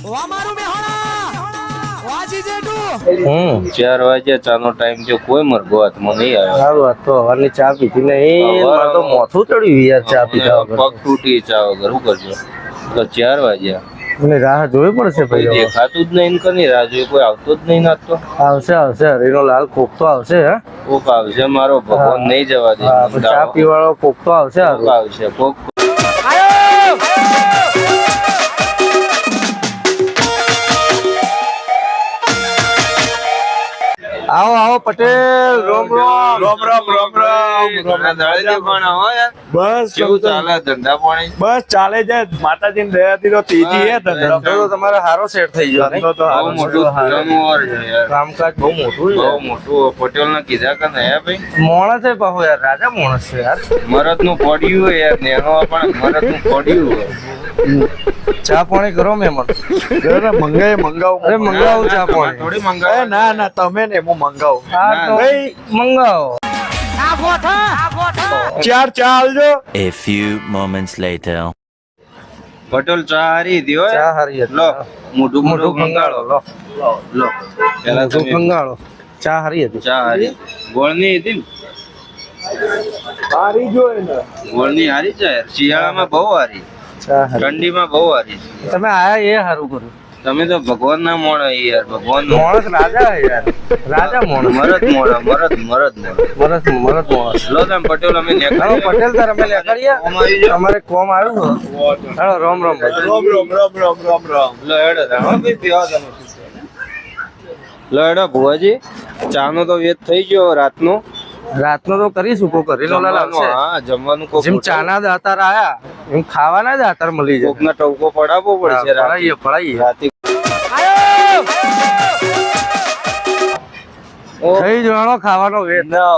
4 વાગ્યા ચાનો ટાઈમ જો કોઈ મરગો હાથમાં નહીં આવ્યો. સારું તો હવાની ચા પીધી નહીં મારે તો માથું ચડ્યું યાર ચા પીધા વગર. પગ તૂટી ચા વગર શું કરજો તો 4 વાગ્યા મને રાહ જોવી પડશે કોઈ ભાઈ દેખાતું જ નહીં કની રાહ જોઈ કોઈ આવતો જ નહીં નાચતો. આવશે આવશે હરીનો લાલ કોક તો આવશે હે કોક આવશે મારો ભગવાન નહીં જવા દે. હા, પણ ચા પીવાળો કોક તો આવશે કોક હારું. આવશે કોક. આવો આવો પટેલ રોમ રોમ રામ રામ રામ રામ ઘણા દાડેથી પણ આવો યાર. બસ કેવું ચાલે ધંધા પાણી? બસ ચાલે છે માતાજીની દયાથી તો તેજી હે ધંધા ધંધો તો તમારે સારો સેટ થઈ ગયો નહીં? ધંધો તો બહુ હારો મોટું છે. ટર્નઓવર છે યાર. કામકાજ બહુ મોટું છે બહુ મોટું. પટેલ ને કીધા કે નયા ભાઈ માણસ છે પાછો યાર રાજા માણસ છે યાર મરદ નું પડ્યું હોય યાર નેનો પણ મરદ નું પડ્યું હોય. ચા પાણી કરો મહેમાન ઘરે મંગાવો અરે મંગાવું ચા પાણી થોડી એ મંગાવે. ના ના તમે ને હું મંગાવું હા તો ભાઈ મંગાવો ચાર ચા આલજો A few moments later. Patel ચા હારી દી હોય. ચા હારી હતી. લો મોઢું મોઢું ખંગાળો લો લો પેલા મોઢું તમે ખંગાળો ચા હારી હતી ચા હારી ગોળની હતી ને હારી જોઈ ને ગોળની હારી છે યાર. શિયાળામાં બહુ હારી ચા હારી ઠંડીમાં બહુ હારી. તમે આયા એ સારું કર્યું તમે તો ભગવાન ના મોણો યાર. ભગવાન માણસ રાજા છે યાર રાજા માણસ મરદ મોણા મરદ મરદ મોણા. મરદ મરદ માણસ લો તમે પટેલ અમે હાલો નીકળીએ. પટેલ તાર અમે લેકડીએ અમારી જો. તમારે કોમ આવ્યું છે હાલો રોમ રોમ ભાઈ રામ રામ રામ રામ રામ રામ લો હેડો તાર. હો ભાઈ પીવા તમે. લો હેડો ભુવાજી ચા નો તો વેત થઈ ગયો રાતનો. રાતનો તો કરીશું કોક હરીનો લાલ જમવાનું, આવશે હા જમવાનું કોક જેમ ચાના દાતાર આયા એમ ખાવાના દાતાર મળી કોક જાય ના ટવકો પડાવવો પડશે રાતે. પડાઈએ પડાઈએ રાતે થઈ જવાનો ખાવાનો વેત ના